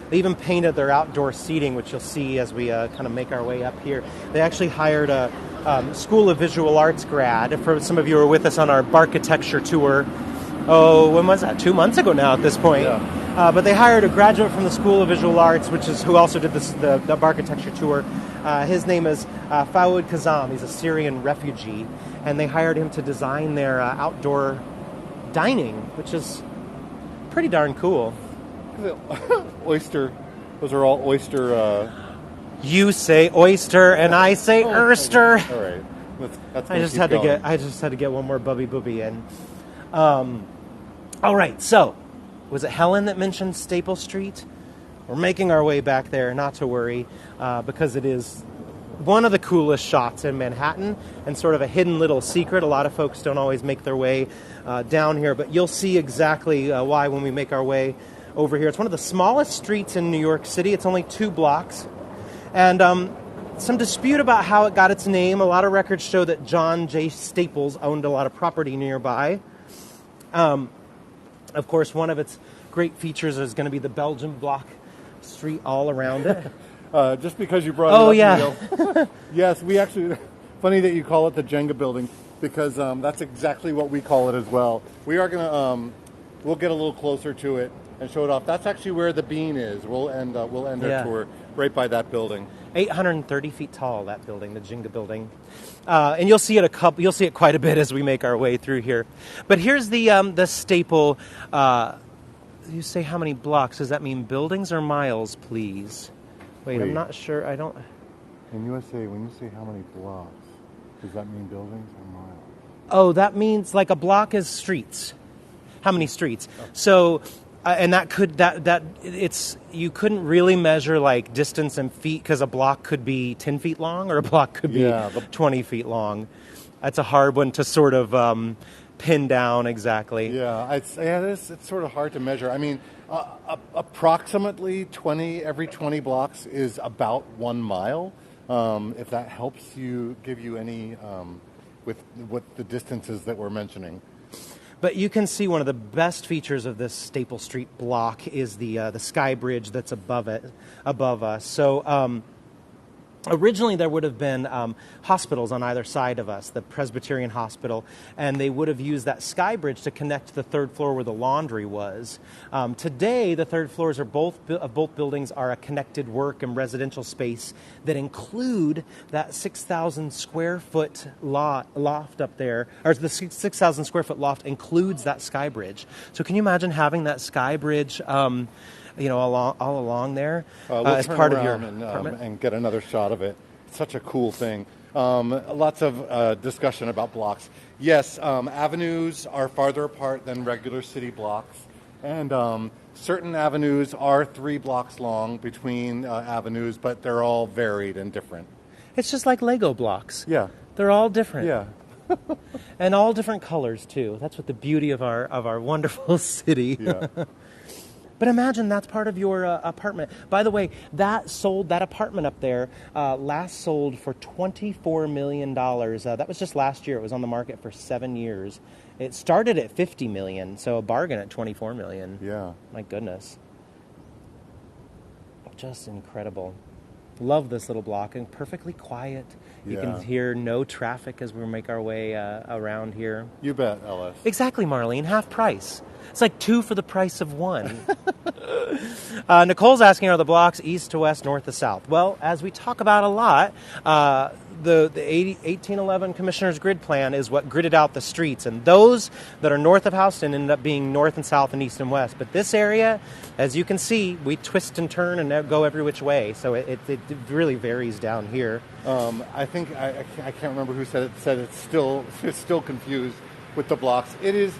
they even painted their outdoor seating, which you'll see as we kind of make our way up here. They actually hired a School of Visual Arts grad. For some of you who were with us on our Barkitecture tour, when was that? 2 months ago now at this point.
Yeah.
But they hired a graduate from the School of Visual Arts, who also did the Barkitecture tour. His name is Fawad Kazam. He's a Syrian refugee. And they hired him to design their outdoor dining, which is pretty darn cool.
Oyster Those are all oyster.
You say oyster, and I say erster.
All right. That's
I just had to get one more bubby booby in. All right, so was it Helen that mentioned Staple Street? We're making our way back there, not to worry, because it is one of the coolest shots in Manhattan and sort of a hidden little secret. A lot of folks don't always make their way down here, but you'll see exactly why when we make our way over here. It's one of the smallest streets in New York City. It's only 2 blocks. And some dispute about how it got its name. A lot of records show that John J. Staples owned a lot of property nearby. Of course, one of its great features is going to be the Belgian block street all around it.
Just because you brought it up,
yeah.
Neil. Yes, we actually, funny that you call it the Jenga building, because that's exactly what we call it as well. We are going to, we'll get a little closer to it and show it off. That's actually where the bean is. We'll end our tour right by that building. 830
feet tall, that building, the Jenga building. And you'll see it quite a bit as we make our way through here. But here's the Staple. You say how many blocks? Does that mean buildings or miles, please? Wait, I'm not sure. I don't.
When you say how many blocks, does that mean buildings or miles?
Oh, that means like a block is streets. How many streets? Oh. So, and you couldn't really measure like distance in feet because a block could be 10 feet long or a block could be 20 feet long. That's a hard one to sort of pin down exactly.
Yeah, it's sort of hard to measure. I mean, approximately every 20 blocks is about 1 mile. If that helps give you any with what the distances that we're mentioning.
But you can see one of the best features of this Staple Street block is the sky bridge that's above us. So originally there would have been hospitals on either side of us, the Presbyterian Hospital, and they would have used that sky bridge to connect the 3rd floor where the laundry was. Today, the 3rd floors of both buildings are a connected work and residential space that include that 6,000 square foot loft up there, or the 6,000 square foot loft includes that sky bridge. So can you imagine having that sky bridge all along there as part of your apartment?
And get another shot of it. It's such a cool thing. Lots of discussion about blocks. Yes, avenues are farther apart than regular city blocks, and certain avenues are 3 blocks long between avenues, but they're all varied and different.
It's just like Lego blocks.
Yeah,
they're all different.
Yeah.
And all different colors too. That's what the beauty of our wonderful city.
Yeah.
But imagine that's part of your apartment. By the way, that apartment up there last sold for $24 million. That was just last year. It was on the market for 7 years. It started at $50 million, so a bargain at $24 million.
Yeah.
My goodness. Just incredible. Love this little block, and perfectly quiet. You can hear no traffic as we make our way around here.
You bet, Ellis.
Exactly, Marlene. Half price. It's like 2 for the price of 1. Nicole's asking, are the blocks east to west, north to south? Well, as we talk about a lot, the 1811 Commissioner's Grid Plan is what gridded out the streets. And those that are north of Houston ended up being north and south and east and west. But this area, as you can see, we twist and turn and go every which way. So it really varies down here.
I think, I can't remember who said it's still confused with the blocks. It is,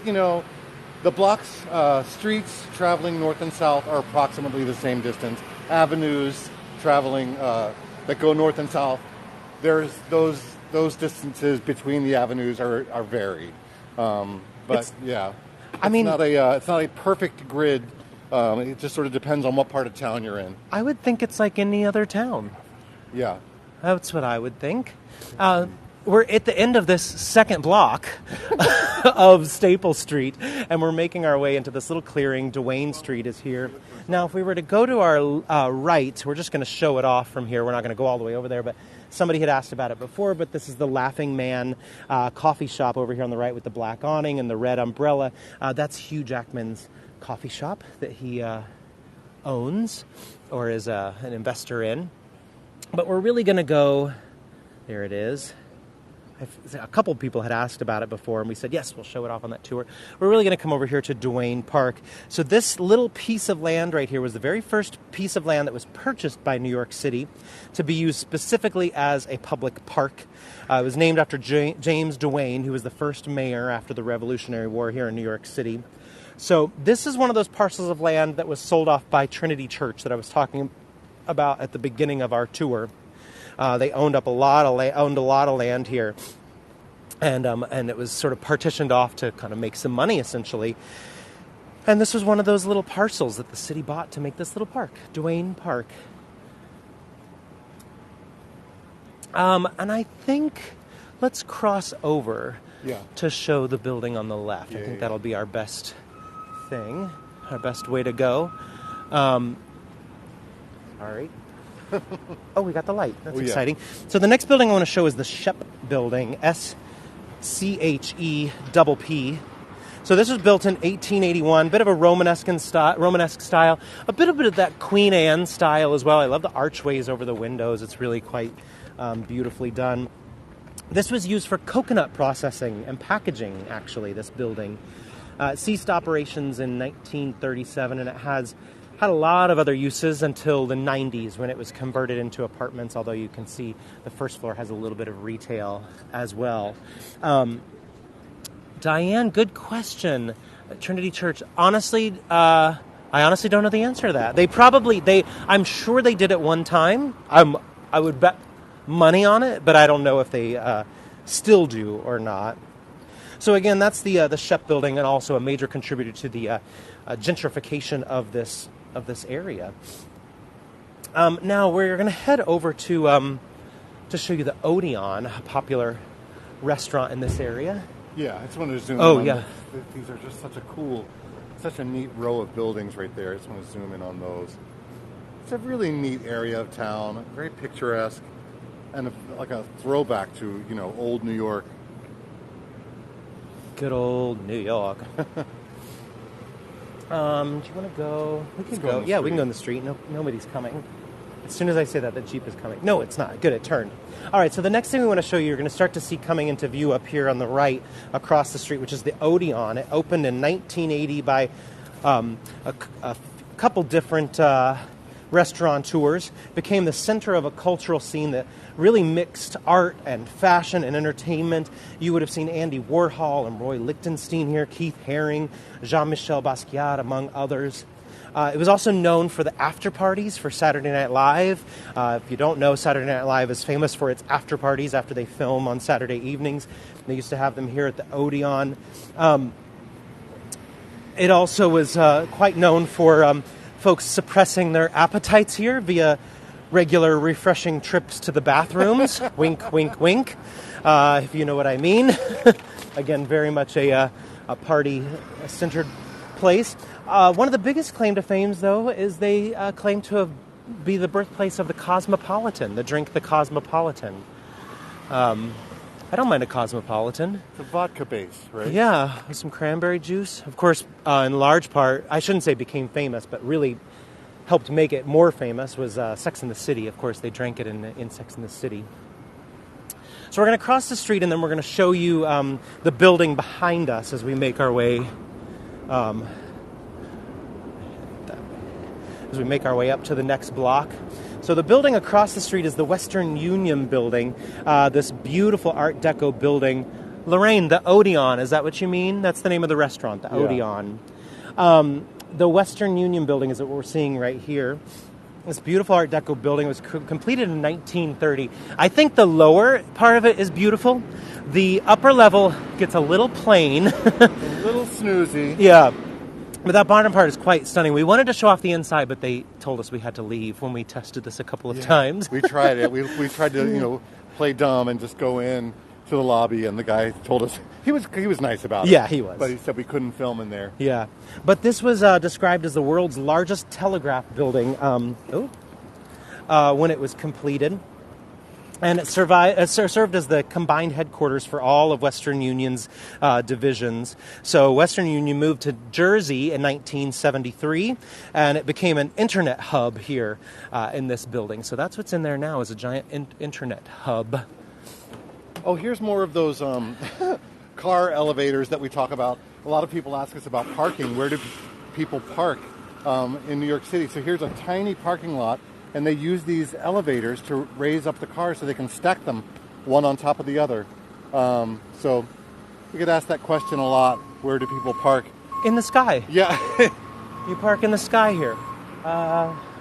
the blocks, streets traveling north and south are approximately the same distance. Avenues traveling that go north and south, there's those distances between the avenues are varied. It's not a perfect grid. It just sort of depends on what part of town you're in.
I would think it's like any other town.
Yeah.
That's what I would think. We're at the end of this second block of Staple Street, and we're making our way into this little clearing. Duane Street is here. Now, if we were to go to our right, we're just going to show it off from here. We're not going to go all the way over there, but somebody had asked about it before, but this is the Laughing Man coffee shop over here on the right with the black awning and the red umbrella. That's Hugh Jackman's coffee shop that he owns or is an investor in. But we're really going to go, there it is, a couple people had asked about it before, and we said, yes, we'll show it off on that tour. We're really going to come over here to Duane Park. So this little piece of land right here was the very first piece of land that was purchased by New York City to be used specifically as a public park. It was named after James Duane, who was the first mayor after the Revolutionary War here in New York City. So this is one of those parcels of land that was sold off by Trinity Church that I was talking about at the beginning of our tour. They owned a lot of land here, and it was sort of partitioned off to kind of make some money, essentially. And this was one of those little parcels that the city bought to make this little park, Duane Park. And I think let's cross over to show the building on the left. I think that'll be our best thing, our best way to go. All right. Oh, we got the light. That's exciting. So the next building I want to show is the Shep Building, SCHEPP. So this was built in 1881, bit of a Romanesque style, a bit of that Queen Anne style as well. I love the archways over the windows. It's really quite beautifully done. This was used for coconut processing and packaging, actually, this building. It ceased operations in 1937, and it had a lot of other uses until the 90s when it was converted into apartments, although you can see the first floor has a little bit of retail as well. Diane, good question. Trinity Church, honestly, I honestly don't know the answer to that. I'm sure they did at one time. I would bet money on it, but I don't know if they still do or not. So again, that's the Shep Building, and also a major contributor to the gentrification of this area. Now we're going to head over to show you the Odeon, a popular restaurant in this area.
Yeah, I just wanted to zoom in.
Oh, yeah.
These are just such a neat row of buildings right there. I just want to zoom in on those. It's a really neat area of town, very picturesque, and like a throwback to, old New York.
Good old New York. Do you want to go? We can go. Yeah, we can go in the street. No, nobody's coming. As soon as I say that, the Jeep is coming. No, it's not. Good, it turned. All right, so the next thing we want to show you, you're going to start to see coming into view up here on the right across the street, which is the Odeon. It opened in 1980 by a couple different restaurateurs. Became the center of a cultural scene that really mixed art and fashion and entertainment. You would have seen Andy Warhol and Roy Lichtenstein here, Keith Haring, Jean-Michel Basquiat, among others. It was also known for the after parties for Saturday Night Live. If you don't know, Saturday Night Live is famous for its after parties after they film on Saturday evenings. They used to have them here at the Odeon. It also was quite known for folks suppressing their appetites here via regular refreshing trips to the bathrooms. Wink, wink, wink, if you know what I mean. Again, very much a party-centered place. One of the biggest claim to fame, though, is they claim to be the birthplace of the Cosmopolitan, the drink the Cosmopolitan. I don't mind a Cosmopolitan.
It's a vodka base, right?
Yeah, with some cranberry juice. Of course, in large part, I shouldn't say became famous, but really helped make it more famous was Sex and the City. Of course, they drank it in Sex and the City. So we're going to cross the street, and then we're going to show you the building behind us as we make our way up to the next block. So the building across the street is the Western Union Building, this beautiful Art Deco building. Lorraine, the Odeon, is that what you mean? That's the name of the restaurant, the Odeon. The Western Union Building is what we're seeing right here. This beautiful Art Deco building was completed in 1930. I think the lower part of it is beautiful. The upper level gets a little plain.
A little snoozy.
Yeah. But that bottom part is quite stunning. We wanted to show off the inside, but they told us we had to leave when we tested this a couple of times.
We tried it. We tried to, play dumb and just go in to the lobby, and the guy told us he was nice about it.
Yeah, he was.
But he said we couldn't film in there.
Yeah. But this was described as the world's largest telegraph building when it was completed. And it served as the combined headquarters for all of Western Union's divisions. So Western Union moved to Jersey in 1973, and it became an internet hub here in this building. So that's what's in there now, is a giant internet hub.
Oh, here's more of those car elevators that we talk about. A lot of people ask us about parking. Where do people park in New York City? So here's a tiny parking lot, and they use these elevators to raise up the cars so they can stack them one on top of the other. So we get asked that question a lot. Where do people park?
In the sky.
Yeah.
You park in the sky here.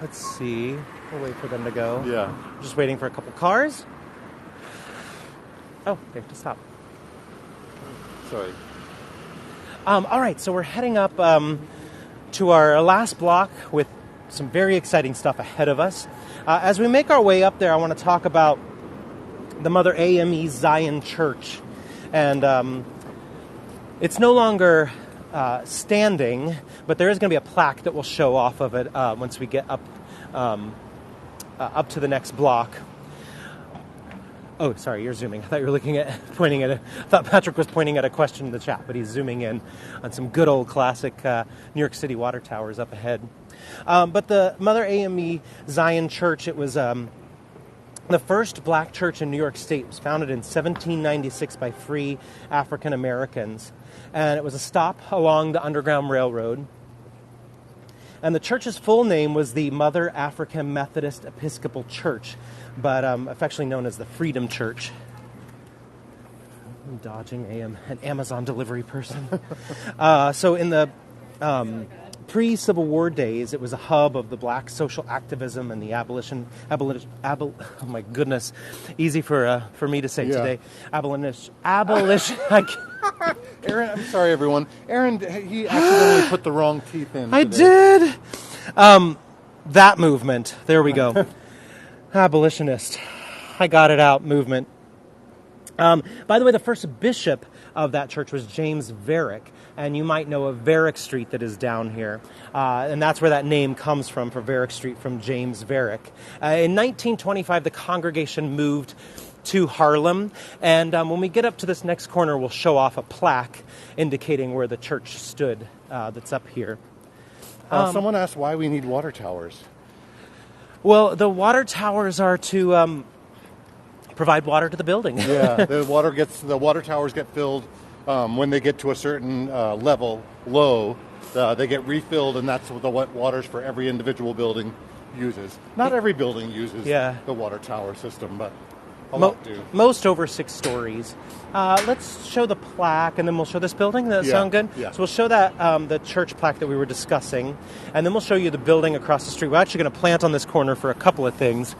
Let's see. We'll wait for them to go.
Yeah.
Just waiting for a couple cars. Oh, they have to stop.
Sorry.
All right, so we're heading up to our last block with some very exciting stuff ahead of us. As we make our way up there, I want to talk about the Mother AME Zion Church. And it's no longer standing, but there is going to be a plaque that will show off of it once we get up to the next block. Oh, sorry, you're zooming. I thought you were I thought Patrick was pointing at a question in the chat, but he's zooming in on some good old classic New York City water towers up ahead. But the Mother AME Zion Church, it was the first black church in New York State. It was founded in 1796 by free African Americans. And it was a stop along the Underground Railroad. And the church's full name was the Mother African Methodist Episcopal Church, but affectionately known as the Freedom Church. I'm dodging an Amazon delivery person. So in the pre-Civil War days, it was a hub of the black social activism and the abolition. Oh my goodness, easy for me to say today. Abolition.
Aaron, I'm sorry, everyone. Aaron, he accidentally put the wrong teeth in.
I did. That movement. There we go. Abolitionist. I got it out. Movement. By the way, the first bishop of that church was James Varick, and you might know of Varick Street that is down here, and that's where that name comes from, for Varick Street, from James Varick. In 1925, the congregation moved to Harlem, and when we get up to this next corner, we'll show off a plaque indicating where the church stood that's up here.
Someone asked why we need water towers.
Well, the water towers are to provide water to the building.
Yeah, the water towers get filled when they get to a certain level, low. They get refilled, and that's what the waters for every individual building uses. Not every building uses the water tower system, but a lot do.
Most over 6 stories. Let's show the plaque, and then we'll show this building. Does that sound good?
Yeah.
So we'll show that the church plaque that we were discussing, and then we'll show you the building across the street. We're actually going to plant on this corner for a couple of things.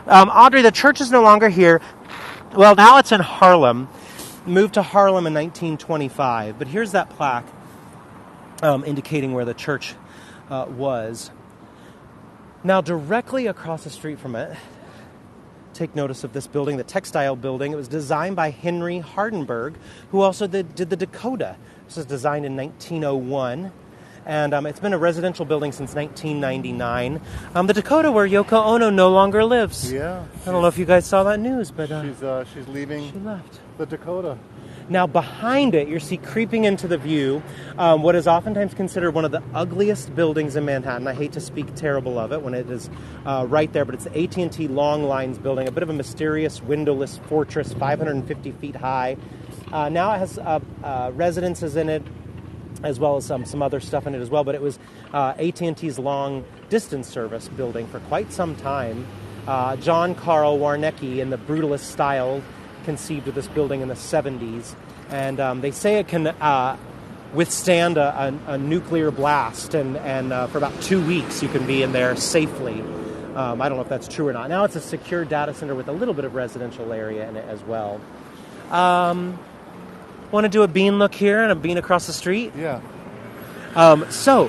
Audrey, the church is no longer here. Well, now it's in Harlem. Moved to Harlem in 1925. But here's that plaque indicating where the church was. Now, directly across the street from it, take notice of this building, the textile building. It was designed by Henry Hardenberg, who also did the Dakota. This was designed in 1901, and it's been a residential building since 1999. The Dakota, where Yoko Ono no longer lives.
Yeah.
I don't know if you guys saw that news, but
she's leaving.
She left.
The Dakota.
Now, behind it, you see creeping into the view what is oftentimes considered one of the ugliest buildings in Manhattan. I hate to speak terrible of it when it is right there, but it's the AT&T Long Lines building, a bit of a mysterious windowless fortress, 550 feet high. Now it has residences in it, as well as some other stuff in it as well, but it was AT&T's long distance service building for quite some time. John Carl Warnecki, in the brutalist style, conceived of this building in the 70s, and they say it can withstand a nuclear blast, and for about 2 weeks you can be in there safely. I don't know if that's true or not. Now it's a secure data center with a little bit of residential area in it as well. Want to do a bean look here and a bean across the street?
Yeah.
So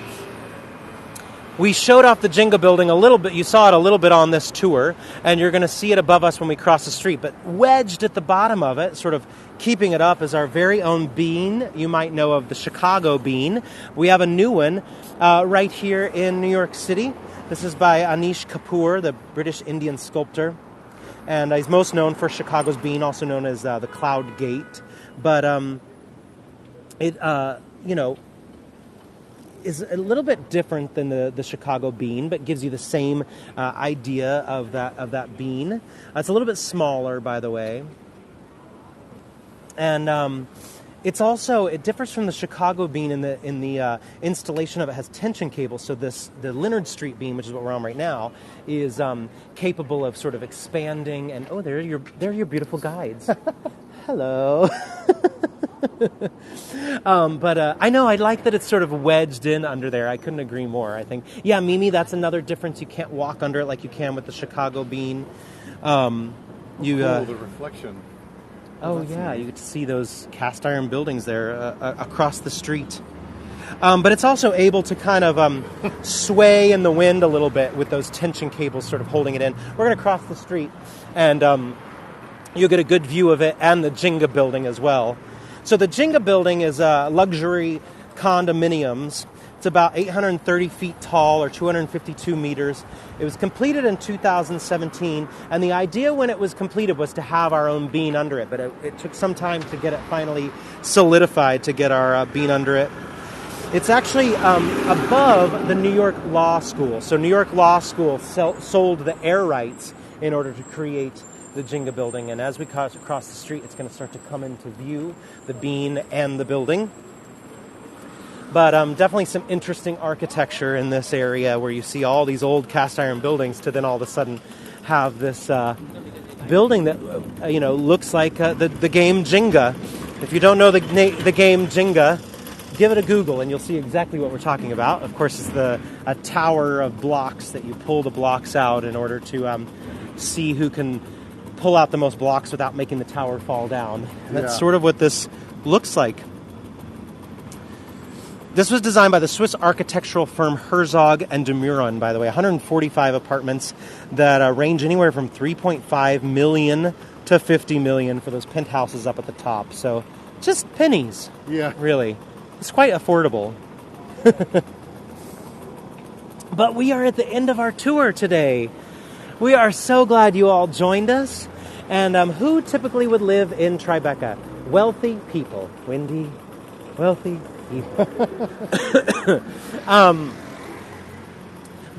we showed off the Jenga building a little bit. You saw it a little bit on this tour, and you're going to see it above us when we cross the street. But wedged at the bottom of it, sort of keeping it up, is our very own bean. You might know of the Chicago bean. We have a new one right here in New York City. This is by Anish Kapoor, the British Indian sculptor. And he's most known for Chicago's bean, also known as the Cloud Gate. But it is a little bit different than the Chicago bean, but gives you the same idea of that bean. It's a little bit smaller, by the way. And it differs from the Chicago bean in the installation of it has tension cables. So the Leonard Street bean, which is what we're on right now, is capable of sort of expanding. And there are your beautiful guides. Hello. But I know I like that it's sort of wedged in under there. I couldn't agree more. I think, yeah, Mimi, that's another difference. You can't walk under it like you can with the Chicago bean.
The reflection.
Oh, yeah, you get to see those cast iron buildings there across the street. But it's also able to kind of sway in the wind a little bit with those tension cables sort of holding it in. We're going to cross the street, and you'll get a good view of it and the Jenga building as well. So the Jenga building is luxury condominiums. It's about 830 feet tall, or 252 meters. It was completed in 2017, and the idea when it was completed was to have our own bean under it, but it took some time to get it finally solidified to get our bean under it. It's actually above the New York Law School. So New York Law School sold the air rights in order to create the Jenga building, and as we cross the street, it's going to start to come into view, the bean and the building. But definitely some interesting architecture in this area where you see all these old cast iron buildings to then all of a sudden have this building that looks like the game Jenga. If you don't know the game Jenga, give it a Google and you'll see exactly what we're talking about. Of course, it's a tower of blocks that you pull the blocks out in order to see who can pull out the most blocks without making the tower fall down. And that's sort of what this looks like. This was designed by the Swiss architectural firm Herzog and de Meuron, by the way. 145 apartments that range anywhere from 3.5 million to 50 million for those penthouses up at the top. So just pennies.
Yeah.
Really. It's quite affordable. But we are at the end of our tour today. We are so glad you all joined us. And who typically would live in Tribeca? Wealthy people. Wendy, wealthy people.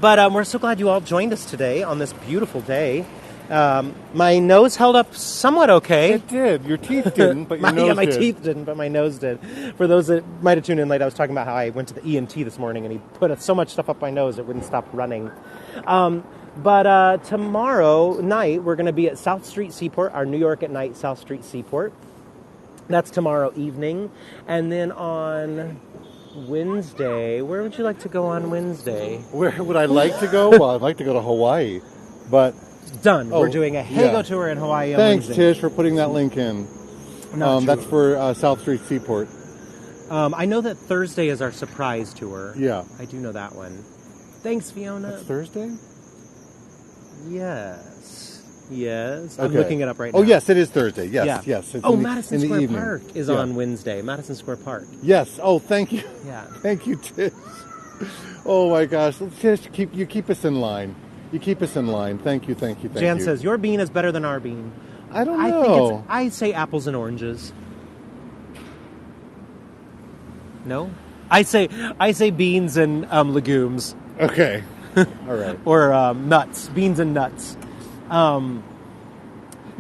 But we're so glad you all joined us today on this beautiful day. My nose held up somewhat okay.
It did. Your teeth didn't, but your nose did.
My teeth didn't, but my nose did. For those that might have tuned in late, I was talking about how I went to the ENT this morning and he put so much stuff up my nose it wouldn't stop running. But tomorrow night, we're going to be at South Street Seaport, our New York at Night South Street Seaport. That's tomorrow evening. And then on Wednesday, where would you like to go on Wednesday?
Where would I like to go? Well, I'd like to go to Hawaii, but...
Done. We're doing a Heygo tour in Hawaii on Wednesday.
Thanks, Tish, for putting that link in. That's for South Street Seaport.
I know that Thursday is our surprise tour.
Yeah.
I do know that one. Thanks, Fiona.
That's Thursday?
Yes. I'm looking it up right now.
Oh, yes, it is Thursday. Yes. It's
Madison Square Park is on Wednesday. Madison Square Park.
Yes. Oh, thank you.
Yeah.
Thank you, Tish. Oh, my gosh. Tish, you keep us in line. You keep us in line. Thank you.
Jan says, your bean is better than our bean.
I don't know.
I say apples and oranges. No? I say beans and legumes.
Okay. All right.
Or nuts. Beans and nuts. No,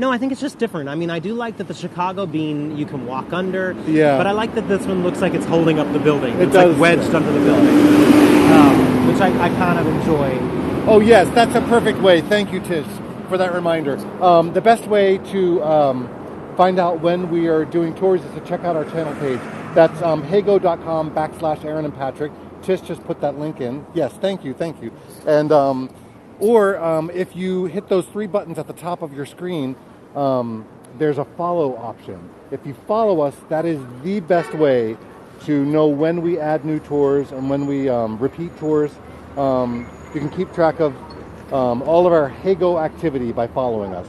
I think it's just different. I mean, I do like that the Chicago bean you can walk under.
Yeah.
But I like that this one looks like it's holding up the building. It's
does,
like wedged under the building. Which I kind of enjoy.
Oh, yes, that's a perfect way. Thank you, Tish, for that reminder. The best way to find out when we are doing tours is to check out our channel page. That's heygo.com/Aaron and Patrick. Tish just put that link in. Yes, thank you. And or if you hit those three buttons at the top of your screen, there's a follow option. If you follow us, that is the best way to know when we add new tours and when we repeat tours. You can keep track of all of our Heygo activity by following us.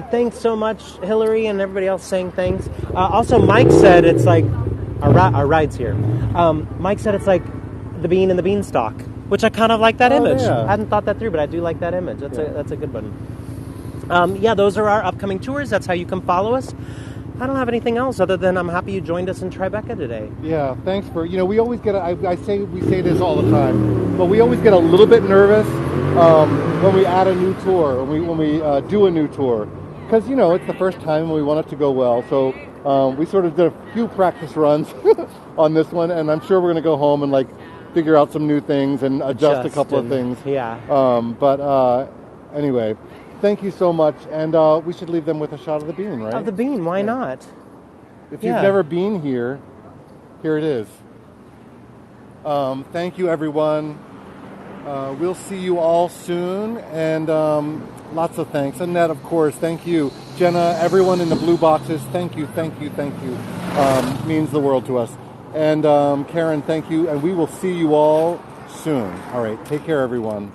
Thanks so much, Hillary, and everybody else saying thanks. Also, Mike said it's like our ride's here. Mike said it's like the bean and the beanstalk, which I kind of like that image.
Yeah.
I hadn't thought that through, but I do like that image. That's a good one. Those are our upcoming tours. That's how you can follow us. I don't have anything else other than I'm happy you joined us in Tribeca today.
Yeah, thanks for, we always get, we say this all the time, but we always get a little bit nervous when we add a new tour, when we do a new tour, because, it's the first time and we want it to go well. So We sort of did a few practice runs on this one, and I'm sure we're going to go home and like figure out some new things and adjust a couple of things.
Yeah.
But anyway, thank you so much, and we should leave them with a shot of the bean, right?
Of the bean, why not?
If you've never been here, here it is. Thank you, everyone. We'll see you all soon, and lots of thanks. Annette, of course, thank you. Jenna, everyone in the blue boxes, thank you. Means the world to us. And Karen, thank you, and we will see you all soon. All right, take care, everyone.